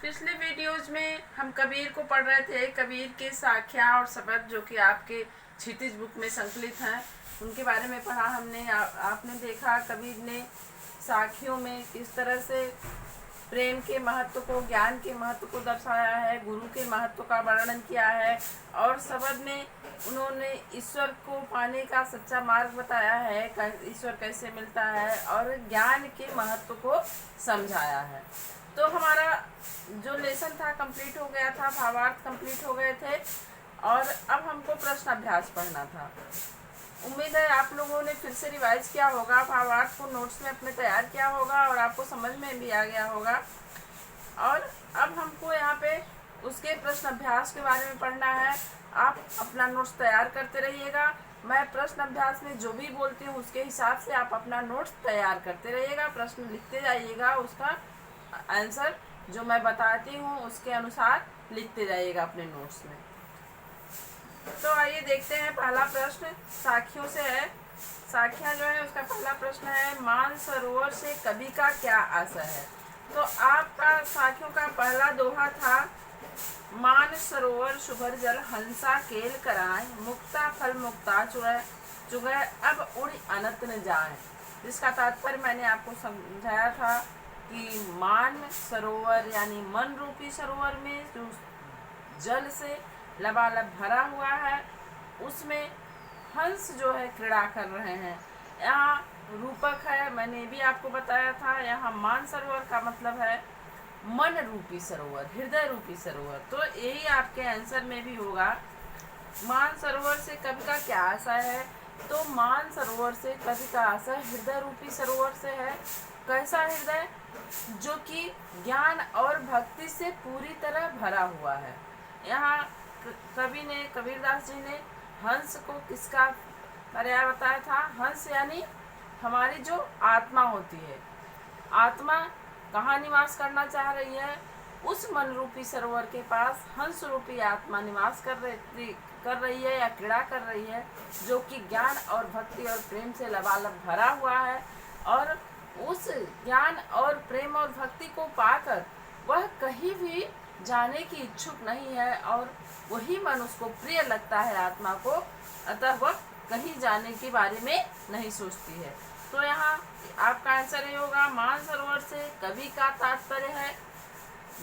पिछले वीडियोज में हम कबीर को पढ़ रहे थे। कबीर के साख्या और शब्द जो कि आपके क्षितिज बुक में संकलित हैं, उनके बारे में पढ़ा हमने। आपने देखा कबीर ने साखियों में किस तरह से प्रेम के महत्व को, ज्ञान के महत्व को दर्शाया है, गुरु के महत्व का वर्णन किया है, और शब्द में उन्होंने ईश्वर को पाने का सच्चा मार्ग बताया है, ईश्वर कैसे मिलता है, और ज्ञान के महत्व को समझाया है। तो हमारा जो लेसन था कंप्लीट हो गया था, भावार्थ कंप्लीट हो गए थे, और अब हमको प्रश्न अभ्यास पढ़ना था। उम्मीद है आप लोगों ने फिर से रिवाइज किया होगा, भावार्थ को नोट्स में अपने तैयार किया होगा और आपको समझ में भी आ गया होगा। और अब हमको यहाँ पे उसके प्रश्न अभ्यास के बारे में पढ़ना है। आप अपना नोट्स तैयार करते रहिएगा। मैं प्रश्न अभ्यास में जो भी बोलती हूँ उसके हिसाब से आप अपना नोट्स तैयार करते रहिएगा, प्रश्न लिखते जाइएगा, उसका आंसर जो मैं बताती हूँ उसके अनुसार लिखते जाइएगा अपने नोट्स में। तो आइए देखते हैं, पहला प्रश्न साखियों से है। साखियाँ जो है उसका पहला प्रश्न है, मानसरोवर से कवि का क्या आशय है। तो आपका साखियों का पहला दोहा था, मानसरोवर शुभर जल हंसा केल कराए, मुक्ता फल मुक्ता चुगै अब उड़ अनंत न जाए। जिसका तात्पर्य मैंने आपको समझाया था कि मान सरोवर यानी मन रूपी सरोवर में जो जल से लबालब भरा हुआ है, उसमें हंस जो है क्रीड़ा कर रहे हैं। यहाँ रूपक है, मैंने भी आपको बताया था। यहाँ मान सरोवर का मतलब है मन रूपी सरोवर, हृदय रूपी सरोवर। तो यही आपके आंसर में भी होगा। मान सरोवर से कवि का क्या आशय है। तो मान सरोवर से कवि का आशय हृदय रूपी सरोवर से है। कैसा हृदय? जो कि ज्ञान और भक्ति से पूरी तरह भरा हुआ है। यहाँ कवि ने, कबीरदास जी ने हंस को किसका पर्याय बताया था। हंस यानी हमारी जो आत्मा होती है। आत्मा कहाँ निवास करना चाह रही है? उस मन रूपी सरोवर के पास हंस रूपी आत्मा निवास कर रही है या क्रीड़ा कर रही है, जो कि ज्ञान और भक्ति और प्रेम से लबालब भरा हुआ है। और उस ज्ञान और प्रेम और भक्ति को पाकर वह कहीं भी जाने की इच्छुक नहीं है, और वही मन उसको प्रिय लगता है आत्मा को, अतः वह कहीं जाने के बारे में नहीं सोचती है। तो यहाँ आपका आंसर ये होगा, मानसरोवर से कवि का तात्पर्य है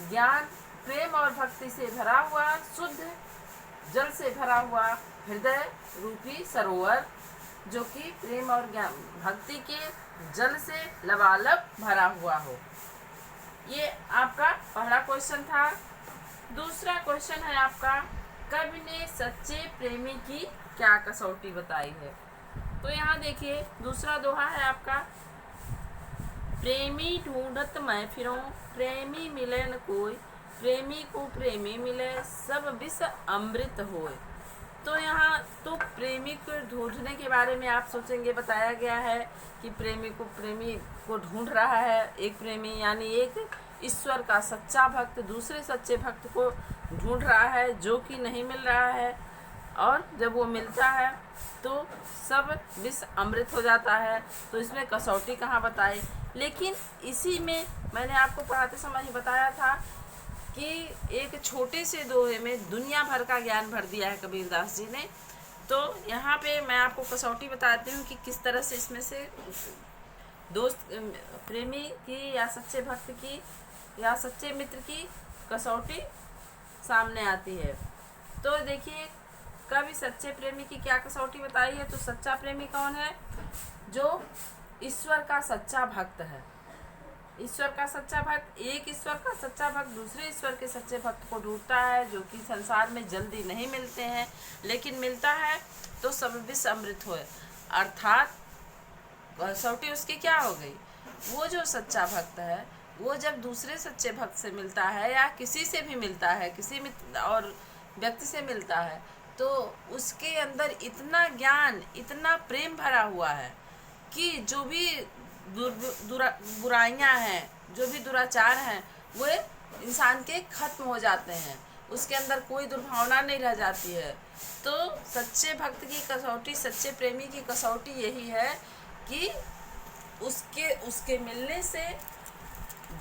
ज्ञान, प्रेम और भक्ति से भरा हुआ, शुद्ध जल से भरा हुआ हृदय रूपी सरोवर, जो कि प्रेम और ज्ञान भक्ति के जल से लबालब भरा हुआ हो। ये आपका पहला क्वेश्चन था। दूसरा क्वेश्चन है आपका, कवि ने सच्चे प्रेमी की क्या कसौटी बताई है। तो यहाँ देखिए, दूसरा दोहा है आपका, प्रेमी ढूंढत मैं फिरूं, प्रेमी मिले न कोई, प्रेमी को प्रेमी मिले, सब विष अमृत होए। तो यहाँ तो प्रेमी को ढूंढने के बारे में आप सोचेंगे, बताया गया है कि प्रेमी को ढूंढ रहा है। एक प्रेमी यानी एक ईश्वर का सच्चा भक्त दूसरे सच्चे भक्त को ढूंढ रहा है, जो कि नहीं मिल रहा है, और जब वो मिलता है तो सब विष अमृत हो जाता है। तो इसमें कसौटी कहाँ बताई। लेकिन इसी में मैंने आपको पढ़ाते समय ही बताया था कि एक छोटे से दोहे में दुनिया भर का ज्ञान भर दिया है कबीरदास जी ने। तो यहाँ पे मैं आपको कसौटी बताती हूँ कि किस तरह से इसमें से दोस्त प्रेमी की या सच्चे भक्त की या सच्चे मित्र की कसौटी सामने आती है। तो देखिए, कभी सच्चे प्रेमी की क्या कसौटी बताई है। तो सच्चा प्रेमी कौन है? जो ईश्वर का सच्चा भक्त है। ईश्वर का सच्चा भक्त, एक ईश्वर का सच्चा भक्त दूसरे ईश्वर के सच्चे भक्त को ढूंढता है, जो कि संसार में जल्दी नहीं मिलते हैं, लेकिन मिलता है तो सब विष अमृत होए। अर्थात कसौटी उसकी क्या हो गई? वो जो सच्चा भक्त है, वो जब दूसरे सच्चे भक्त से मिलता है या किसी से भी मिलता है, किसी मित्र और व्यक्ति से मिलता है, तो उसके अंदर इतना ज्ञान, इतना प्रेम भरा हुआ है कि जो भी बुराइयां हैं, जो भी दुराचार हैं, वो इंसान के खत्म हो जाते हैं। उसके अंदर कोई दुर्भावना नहीं रह जाती है। तो सच्चे भक्त की कसौटी, सच्चे प्रेमी की कसौटी यही है कि उसके मिलने से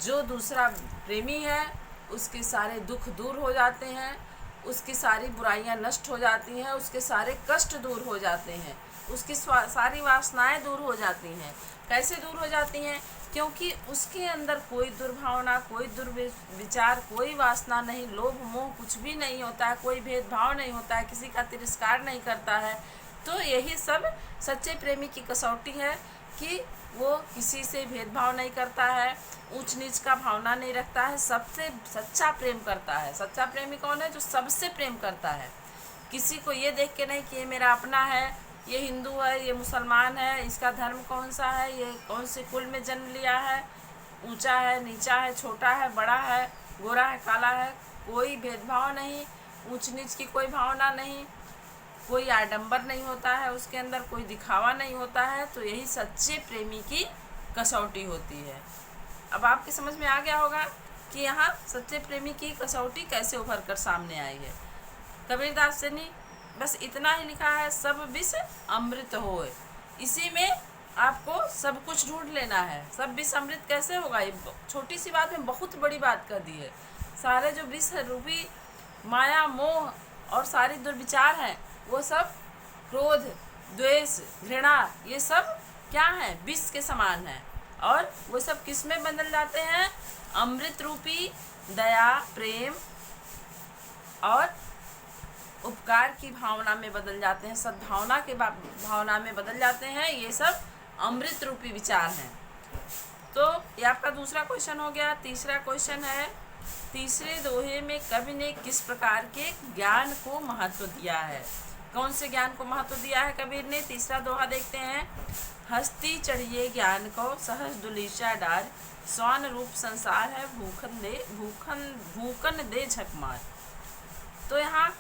जो दूसरा प्रेमी है उसके सारे दुख दूर हो जाते हैं, उसकी सारी बुराइयां नष्ट हो जाती हैं, उसके सारे कष्ट दूर हो जाते हैं, उसकी सारी वासनाएं दूर हो जाती हैं। कैसे दूर हो जाती हैं? क्योंकि उसके अंदर कोई दुर्भावना, कोई दुर्विचार, कोई वासना नहीं, लोभ मोह कुछ भी नहीं होता है, कोई भेदभाव नहीं होता है, किसी का तिरस्कार नहीं करता है। तो यही सब सच्चे प्रेमी की कसौटी है कि वो किसी से भेदभाव नहीं करता है, ऊंच नीच का भावना नहीं रखता है, सबसे सच्चा प्रेम करता है। सच्चा प्रेमी कौन है? जो सबसे प्रेम करता है, किसी को ये देख के नहीं कि ये मेरा अपना है, ये हिंदू है, ये मुसलमान है, इसका धर्म कौन सा है, ये कौन से कुल में जन्म लिया है, ऊंचा है, नीचा है, छोटा है, बड़ा है, गोरा है, काला है, कोई भेदभाव नहीं, ऊंच नीच की कोई भावना नहीं, कोई आडंबर नहीं होता है, उसके अंदर कोई दिखावा नहीं होता है। तो यही सच्चे प्रेमी की कसौटी होती है। अब आपके समझ में आ गया होगा कि यहाँ सच्चे प्रेमी की कसौटी कैसे उभर कर सामने आई है। कबीरदास ने बस इतना ही लिखा है, सब विष अमृत होए। इसी में आपको सब कुछ ढूंढ लेना है। सब विष अमृत कैसे होगा? ये छोटी सी बात में बहुत बड़ी बात कर दी है। सारे जो विष रूपी माया, मोह और सारी दुर्विचार हैं, वो सब क्रोध, द्वेष, घृणा, ये सब क्या है? विष के समान है। और वो सब किस में बदल जाते हैं? अमृत रूपी दया, प्रेम और उपकार की भावना में बदल जाते हैं, सद्भावना के भावना में बदल जाते हैं। ये सब अमृत रूपी विचार हैं। तो ये आपका दूसरा क्वेश्चन हो गया। तीसरा क्वेश्चन है, तीसरे दोहे में कवि ने किस प्रकार के ज्ञान को महत्व दिया है? कौन से ज्ञान को महत्व दिया है कबीर ने? तीसरा दोहा देखते हैं। हस्ती चढ़िए ज्ञान को सहज दुलीचा डार, स्वान रूप संसार है भूखन दे झक मार। तो यहाँ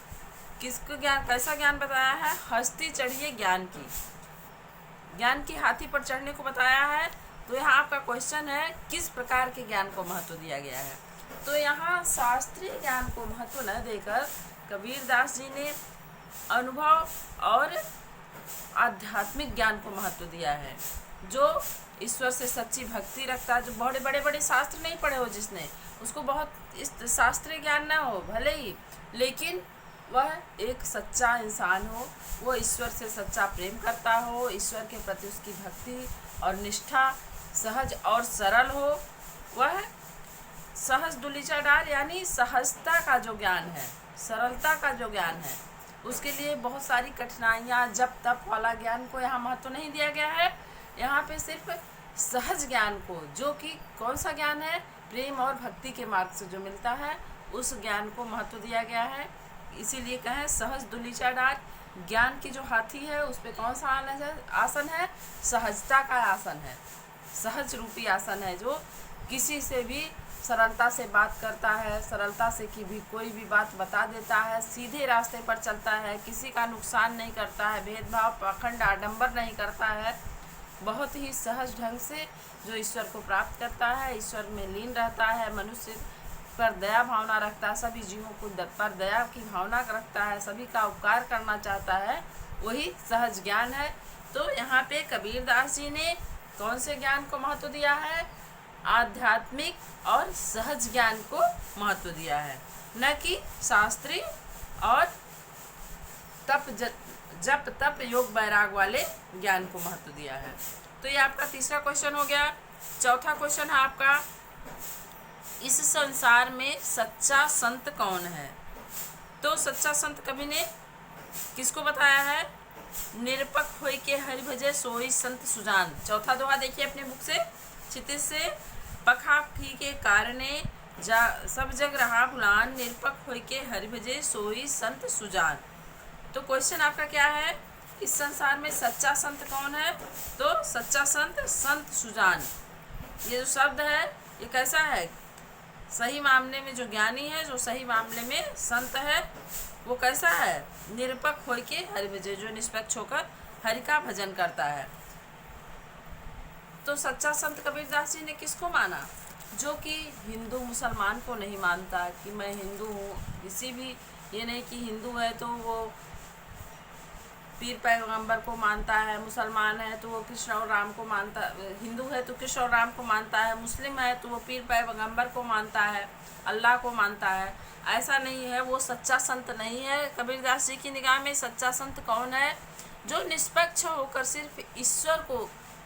किसको ज्ञान, कैसा ज्ञान बताया है? हस्ती चढ़िए ज्ञान की, ज्ञान की हाथी पर चढ़ने को बताया है। तो यहाँ आपका क्वेश्चन है, किस प्रकार के ज्ञान को महत्व दिया गया है? तो यहाँ शास्त्रीय ज्ञान को महत्व न देकर कबीरदास जी ने अनुभव और आध्यात्मिक ज्ञान को महत्व दिया है। जो ईश्वर से सच्ची भक्ति रखता है, जो बड़े बड़े शास्त्र नहीं पढ़े हो, जिसने, उसको बहुत शास्त्रीय ज्ञान ना हो भले ही, लेकिन वह एक सच्चा इंसान हो, वो ईश्वर से सच्चा प्रेम करता हो, ईश्वर के प्रति उसकी भक्ति और निष्ठा सहज और सरल हो। वह सहज दुलीचा डाल यानी सहजता का जो ज्ञान है, सरलता का जो ज्ञान है, उसके लिए बहुत सारी कठिनाइयाँ, जप तप वाला ज्ञान को यहाँ महत्व नहीं दिया गया है। यहाँ पे सिर्फ सहज ज्ञान को, जो कि कौन सा ज्ञान है? प्रेम और भक्ति के मार्ग से जो मिलता है, उस ज्ञान को महत्व दिया गया है। इसीलिए कहें सहज दुलीचा डाल। ज्ञान की जो हाथी है, उस पर कौन सा आसन है? सहजता का आसन है, सहज रूपी आसन है, जो किसी से भी सरलता से बात करता है, सरलता से कि भी कोई भी बात बता देता है, सीधे रास्ते पर चलता है, किसी का नुकसान नहीं करता है, भेदभाव, पाखंड, आडंबर नहीं करता है, बहुत ही सहज ढंग से जो ईश्वर को प्राप्त करता है, ईश्वर में लीन रहता है, मनुष्य पर दया भावना रखता है, सभी जीवों को पर दया की भावना रखता है, सभी का उपकार करना चाहता है, वही सहज ज्ञान है। तो यहाँ पे कबीरदास जी ने कौन से ज्ञान को महत्व दिया है? आध्यात्मिक और सहज ज्ञान को महत्व दिया है, न कि शास्त्रीय और जप तप योग वैराग वाले ज्ञान को महत्व दिया है। तो ये आपका तीसरा क्वेश्चन हो गया। चौथा क्वेश्चन है आपका, इस संसार में सच्चा संत कौन है? तो सच्चा संत कवि ने किसको बताया है? निरपक होय के हरि भजे सोई संत सुजान। चौथा दोहा देखिए अपने बुक से, क्षितिज से। पखा फी के कारणे सब जग रहा भुलान, निरपक होय के हरि भजे सोई संत सुजान। तो क्वेश्चन आपका क्या है? इस संसार में सच्चा संत कौन है? तो सच्चा संत संत सुजान। ये जो शब्द है, ये कैसा है? सही मामले में जो ज्ञानी है, जो सही मामले में संत है, वो कैसा है? निरपक होय के हरि भजे, जो निष्पक्ष होकर हरि का भजन करता है। तो सच्चा संत कबीरदास जी ने किसको माना? जो कि हिंदू मुसलमान को नहीं मानता कि मैं हिंदू हूँ, किसी भी ये नहीं कि हिंदू है तो वो पीर पैगंबर को मानता है, मुसलमान है तो वो कृष्ण और राम को मानता, हिंदू है तो कृष्ण और राम को मानता है, मुस्लिम है तो वो पीर पैगंबर को मानता है, अल्लाह को मानता है। ऐसा नहीं है, वो सच्चा संत नहीं है। कबीरदास जी की निगाह में सच्चा संत कौन है? जो निष्पक्ष होकर सिर्फ ईश्वर को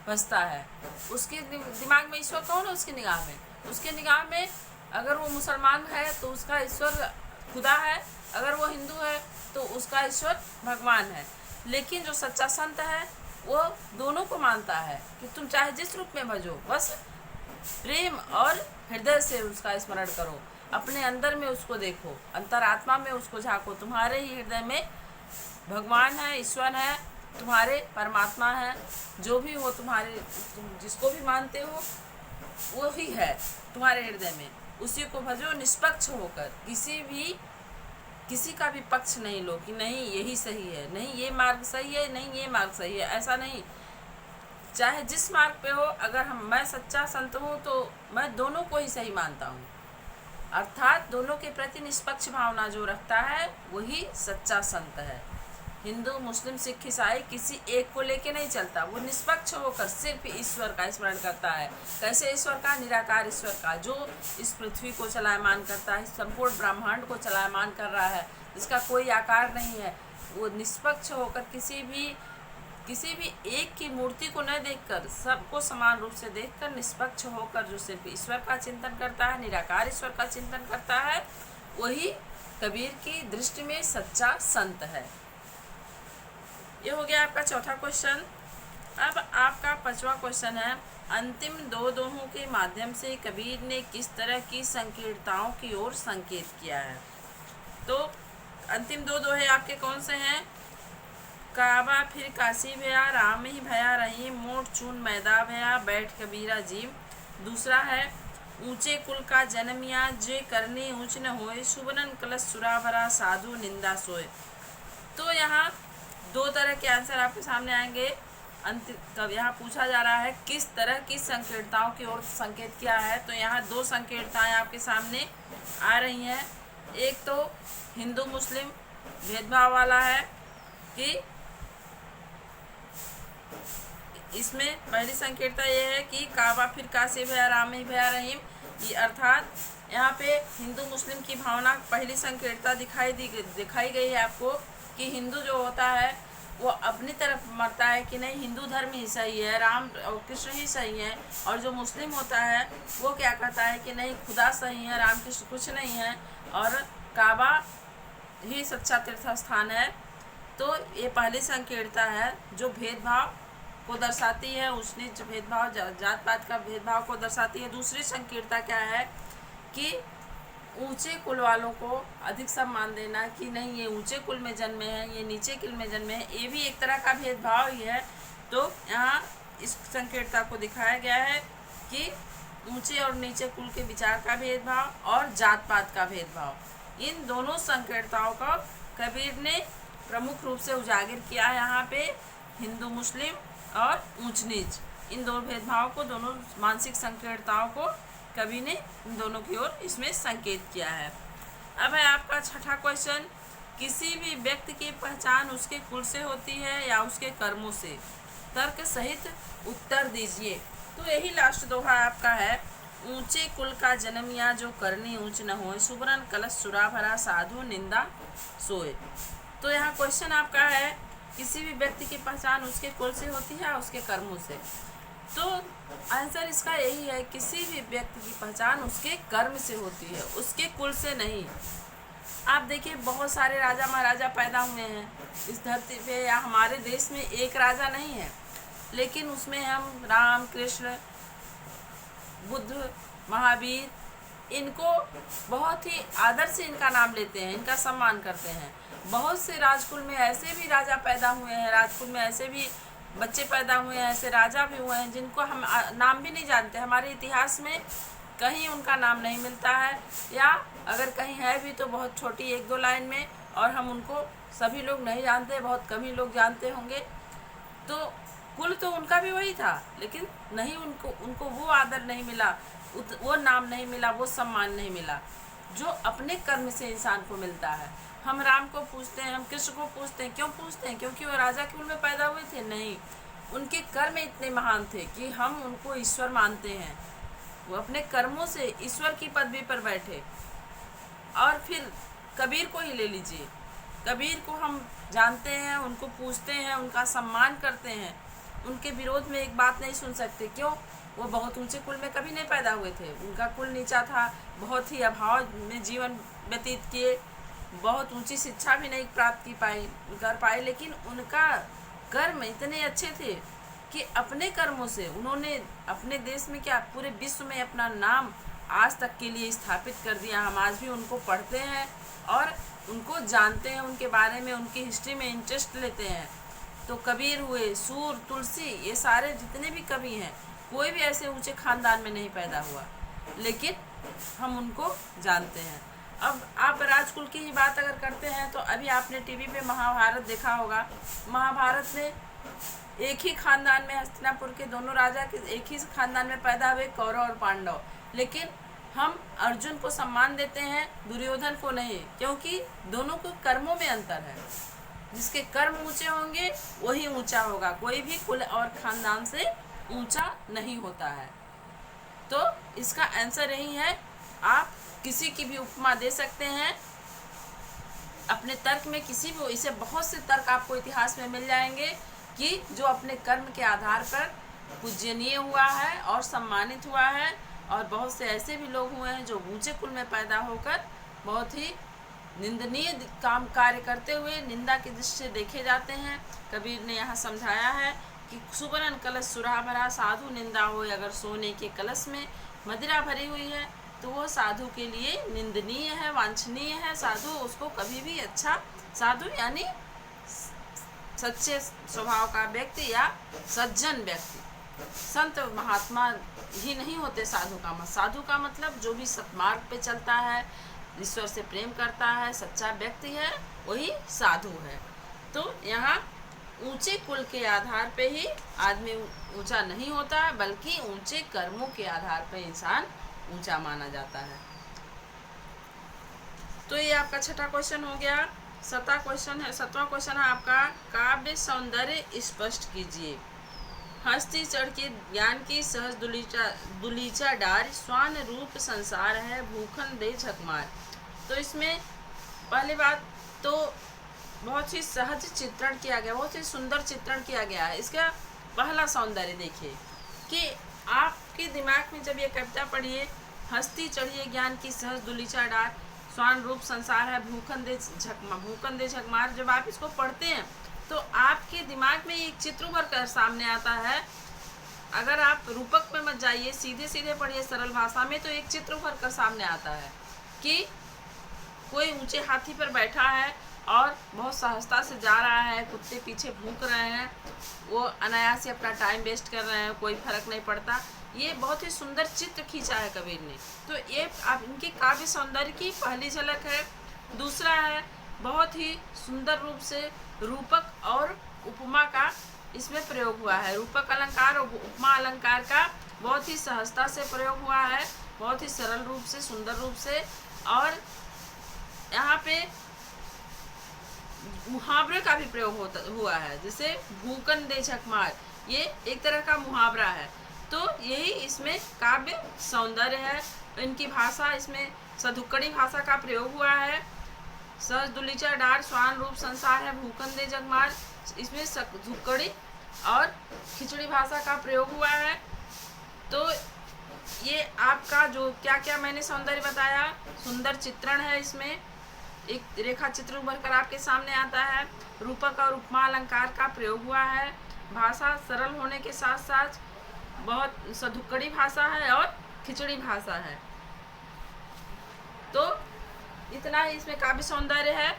भजता है। उसके दिमाग में ईश्वर कौन है? उसकी निगाह में, उसके निगाह में अगर वो मुसलमान है तो उसका ईश्वर खुदा है, अगर वो हिंदू है तो उसका ईश्वर भगवान है। लेकिन जो सच्चा संत है वो दोनों को मानता है कि तुम चाहे जिस रूप में भजो, बस प्रेम और हृदय से उसका स्मरण करो, अपने अंदर में उसको देखो, अंतरात्मा में उसको झांको। तुम्हारे ही हृदय में भगवान है, ईश्वर है, तुम्हारे परमात्मा है, जो भी हो तुम्हारे, तुम जिसको भी मानते हो वो ही है तुम्हारे हृदय में। उसी को भजो निष्पक्ष होकर, किसी का भी पक्ष नहीं लो कि नहीं यही सही है, नहीं ये मार्ग सही है, नहीं ये मार्ग सही है, ऐसा नहीं। चाहे जिस मार्ग पे हो, अगर मैं सच्चा संत हूँ तो मैं दोनों को ही सही मानता हूँ, अर्थात दोनों के प्रति निष्पक्ष भावना जो रखता है वही सच्चा संत है। हिंदू, मुस्लिम, सिख, ईसाई किसी एक को लेके नहीं चलता, वो निष्पक्ष होकर सिर्फ ईश्वर का स्मरण करता है। कैसे ईश्वर का? निराकार ईश्वर का, जो इस पृथ्वी को चलायमान करता है, संपूर्ण ब्रह्मांड को चलायमान कर रहा है, जिसका कोई आकार नहीं है। वो निष्पक्ष होकर किसी भी एक की मूर्ति को न देखकर, सबको समान रूप से देखकर निष्पक्ष होकर जो सिर्फ ईश्वर का चिंतन करता है, निराकार ईश्वर का चिंतन करता है, वही कबीर की दृष्टि में सच्चा संत है। ये हो गया आपका चौथा क्वेश्चन। अब आपका पांचवा क्वेश्चन है, अंतिम दो दोहों के माध्यम से कबीर ने किस तरह की संकीर्णताओं की ओर संकेत किया है? तो अंतिम दो दोहे आपके कौन से हैं? काबा फिर काशी भया, राम ही भया रही, मोट चून मैदा भया, बैठ कबीरा जीव। दूसरा है, ऊंचे कुल का जन्मिया, जे करनी ऊंच न होए, सुबनन कलश सुरा भरा, साधु निंदा सोए। तो यहाँ दो तरह के आंसर आपके सामने आएंगे। तब यहाँ पूछा जा रहा है किस तरह की संकीर्णताओं की ओर संकेत किया है। तो यहाँ दो संकीर्णताएं आपके सामने आ रही हैं। एक तो हिंदू मुस्लिम भेदभाव वाला है कि इसमें पहली संकीर्णता ये है कि काबा फिर काशी भया, राम ही भया रहीम। ये अर्थात यहाँ पे हिंदू मुस्लिम की भावना पहली संकीर्णता दिखाई गई है आपको कि हिंदू जो होता है वो अपनी तरफ मरता है कि नहीं हिंदू धर्म ही सही है, राम और कृष्ण ही सही है। और जो मुस्लिम होता है वो क्या कहता है कि नहीं खुदा सही है, राम कृष्ण कुछ नहीं है और काबा ही सच्चा तीर्थ स्थान है। तो ये पहली संकीर्णता है जो भेदभाव को दर्शाती है, ऊंच नीच भेदभाव, जात पात का भेदभाव को दर्शाती है। दूसरी संकीर्णता क्या है कि ऊंचे कुल वालों को अधिक सम्मान देना कि नहीं ये ऊंचे कुल में जन्मे हैं, ये नीचे कुल में जन्मे हैं, ये भी एक तरह का भेदभाव ही है। तो यहाँ इस संकीर्णता को दिखाया गया है कि ऊंचे और नीचे कुल के विचार का भेदभाव और जात पात का भेदभाव, इन दोनों संकीर्णताओं का कबीर ने प्रमुख रूप से उजागर किया है। यहाँ पे हिंदू मुस्लिम और ऊंच नीच, इन दो भेदभाव को, दोनों मानसिक संकीर्णताओं को कवि ने इन दोनों की ओर इसमें संकेत किया है। अब है आपका छठा क्वेश्चन, किसी भी व्यक्ति की पहचान उसके कुल से होती है या उसके कर्मों से? तर्क सहित उत्तर दीजिए। तो यही लास्ट दोहा आपका है, ऊंचे कुल का जन्मिया, जो करनी ऊंच न होए, सुबरन कलश सुरा भरा, साधु निंदा सोए। तो यहाँ क्वेश्चन आपका है किसी भी व्यक्ति की पहचान उसके कुल से होती है या उसके कर्मों से? तो आंसर इसका यही है, किसी भी व्यक्ति की पहचान उसके कर्म से होती है, उसके कुल से नहीं। आप देखिए बहुत सारे राजा महाराजा पैदा हुए हैं इस धरती पे, या हमारे देश में एक राजा नहीं है, लेकिन उसमें हम राम, कृष्ण, बुद्ध, महावीर, इनको बहुत ही आदर से इनका नाम लेते हैं, इनका सम्मान करते हैं। बहुत से राजकुल में ऐसे भी राजा पैदा हुए हैं, राजकुल में ऐसे भी बच्चे पैदा हुए हैं, ऐसे राजा भी हुए हैं जिनको हम नाम भी नहीं जानते। हमारे इतिहास में कहीं उनका नाम नहीं मिलता है, या अगर कहीं है भी तो बहुत छोटी एक दो लाइन में, और हम उनको सभी लोग नहीं जानते, बहुत कम ही लोग जानते होंगे। तो कुल तो उनका भी वही था, लेकिन नहीं उनको वो आदर नहीं मिला, वो नाम नहीं मिला, वो सम्मान नहीं मिला। जो अपने कर्म से इंसान को मिलता है। हम राम को पूछते हैं, हम कृष्ण को पूछते हैं, क्यों पूछते हैं? क्योंकि वो राजा कुल में पैदा हुए थे? नहीं, उनके कर्म इतने महान थे कि हम उनको ईश्वर मानते हैं। वो अपने कर्मों से ईश्वर की पदवी पर बैठे। और फिर कबीर को ही ले लीजिए, कबीर को हम जानते हैं, उनको पूछते हैं, उनका सम्मान करते हैं, उनके विरोध में एक बात नहीं सुन सकते। क्यों? वो बहुत ऊंचे कुल में कभी नहीं पैदा हुए थे, उनका कुल नीचा था, बहुत ही अभाव में जीवन व्यतीत किए, बहुत ऊंची शिक्षा भी नहीं प्राप्त कर पाए, लेकिन उनका कर्म इतने अच्छे थे कि अपने कर्मों से उन्होंने अपने देश में क्या पूरे विश्व में अपना नाम आज तक के लिए स्थापित कर दिया। हम आज भी उनको पढ़ते हैं और उनको जानते हैं, उनके बारे में, उनकी हिस्ट्री में इंटरेस्ट लेते हैं। तो कबीर हुए, सूर, तुलसी, ये सारे जितने भी कवि हैं, कोई भी ऐसे ऊंचे खानदान में नहीं पैदा हुआ, लेकिन हम उनको जानते हैं। अब आप राजकुल की ही बात अगर करते हैं तो अभी आपने टीवी पे महाभारत देखा होगा। महाभारत में एक ही खानदान में, हस्तिनापुर के दोनों राजा के एक ही खानदान में पैदा हुए, कौरव और पांडव, लेकिन हम अर्जुन को सम्मान देते हैं, दुर्योधन को नहीं, क्योंकि दोनों को कर्मों में अंतर है। जिसके कर्म ऊंचे होंगे वही ऊंचा होगा, कोई भी कुल और खानदान से ऊंचा नहीं होता है। तो इसका आंसर यही है। आप किसी की भी उपमा दे सकते हैं अपने तर्क में, किसी भी, इसे बहुत से तर्क आपको इतिहास में मिल जाएंगे कि जो अपने कर्म के आधार पर पूजनीय हुआ है और सम्मानित हुआ है, और बहुत से ऐसे भी लोग हुए हैं जो ऊंचे कुल में पैदा होकर बहुत ही निंदनीय कार्य करते हुए निंदा की दृष्टि से देखे जाते हैं। कबीर ने यहाँ समझाया है कि सुवर्ण कलश सुरा भरा, साधु निंदा हो अगर सोने के कलश में मदिरा भरी हुई है तो वो साधु के लिए निंदनीय है, वांछनीय है। साधु उसको कभी भी अच्छा, साधु यानी सच्चे स्वभाव का व्यक्ति या सज्जन व्यक्ति, संत महात्मा ही नहीं होते साधु का मत। साधु का मतलब जो भी सत्मार्ग पे चलता है, ईश्वर से प्रेम करता है, सच्चा व्यक्ति है, वही साधु है। तो यहाँ ऊंचे कुल के आधार पे ही आदमी ऊंचा नहीं होता, बल्कि ऊंचे कर्मों के आधार पे इंसान ऊंचा माना जाता है। तो ये आपका छठा क्वेश्चन हो गया। सातवां क्वेश्चन है आपका, काव्य सौंदर्य स्पष्ट कीजिए। हस्ती चढ़ के ज्ञान की सहज दुलीचा डार, स्वान रूप संसार है, भूखन दे झकमार। तो इसमें पहली बात तो बहुत ही सहज चित्रण किया गया, बहुत ही सुंदर चित्रण किया गया है। इसका पहला सौंदर्य देखिए कि आपके दिमाग में जब ये कविता पढ़िए, हस्ती चढ़िए ज्ञान की सहज दुलीचा डार, स्वान रूप संसार है, भूखन दे झकमार, जब आप इसको पढ़ते हैं तो आपके दिमाग में एक चित्र उभर कर सामने आता है। अगर आप रूपक में मत जाइए, सीधे सीधे पढ़िए सरल भाषा में, तो एक चित्र उभर कर सामने आता है कि कोई ऊंचे हाथी पर बैठा है और बहुत सहजता से जा रहा है, कुत्ते पीछे भूख रहे हैं, वो अनायास से अपना टाइम वेस्ट कर रहे हैं, कोई फर्क नहीं पड़ता। ये बहुत ही सुंदर चित्र खींचा है कबीर ने। तो ये आप इनके काव्य सौंदर्य की पहली झलक है। दूसरा है, बहुत ही सुंदर रूप से रूपक और उपमा का इसमें प्रयोग हुआ है। रूपक अलंकार और उपमा अलंकार का बहुत ही सहजता से प्रयोग हुआ है, बहुत ही सरल रूप से, सुंदर रूप से। और यहाँ पे मुहावरे का भी प्रयोग हुआ है, जैसे भूखन दे झकमार, ये एक तरह का मुहावरा है। तो यही इसमें काव्य सौंदर्य है। इनकी भाषा, इसमें सधुक्कड़ी भाषा का प्रयोग हुआ है। सहज दुलीचा डार, स्वान रूप संसार है, भूखन दे झकमार, इसमें सधुक्कड़ी और खिचड़ी भाषा का प्रयोग हुआ है। तो ये आपका जो क्या क्या मैंने सौंदर्य बताया, सुंदर चित्रण है, इसमें एक रेखा चित्र उभर कर आपके सामने आता है। रूपक और उपमा अलंकार का प्रयोग हुआ है। भाषा सरल होने के साथ साथ बहुत सधुक्कड़ी भाषा है और खिचड़ी भाषा है। तो इतना ही इसमें काव्य सौंदर्य है।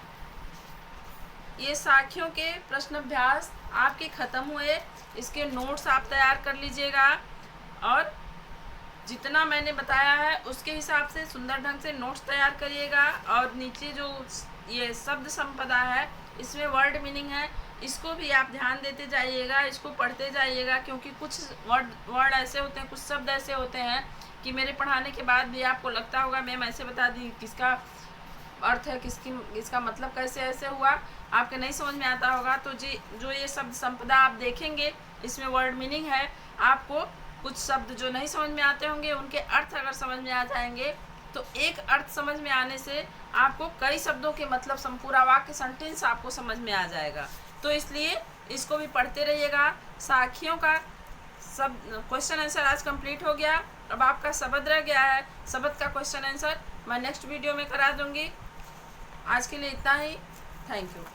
ये साखियों के प्रश्न अभ्यास आपके ख़त्म हुए, इसके नोट्स आप तैयार कर लीजिएगा और जितना मैंने बताया है उसके हिसाब से सुंदर ढंग से नोट्स तैयार करिएगा। और नीचे जो ये शब्द संपदा है, इसमें वर्ड मीनिंग है, इसको भी आप ध्यान देते जाइएगा, इसको पढ़ते जाइएगा, क्योंकि कुछ वर्ड ऐसे होते हैं, कुछ शब्द ऐसे होते हैं कि मेरे पढ़ाने के बाद भी आपको लगता होगा मैम ऐसे बता दी, किसका अर्थ है, इसका मतलब कैसे ऐसे हुआ, आपके नहीं समझ में आता होगा। तो जी जो ये शब्द संपदा आप देखेंगे, इसमें वर्ड मीनिंग है। आपको कुछ शब्द जो नहीं समझ में आते होंगे, उनके अर्थ अगर समझ में आ जाएंगे तो एक अर्थ समझ में आने से आपको कई शब्दों के मतलब पूरा वाक्य सेंटेंस आपको समझ में आ जाएगा। तो इसलिए इसको भी पढ़ते रहिएगा। साखियों का सब क्वेश्चन आंसर आज कंप्लीट हो गया। अब आपका शब्द रह गया है, शब्द का क्वेश्चन आंसर मैं नेक्स्ट वीडियो में करा दूंगी। आज के लिए इतना ही। Thank you.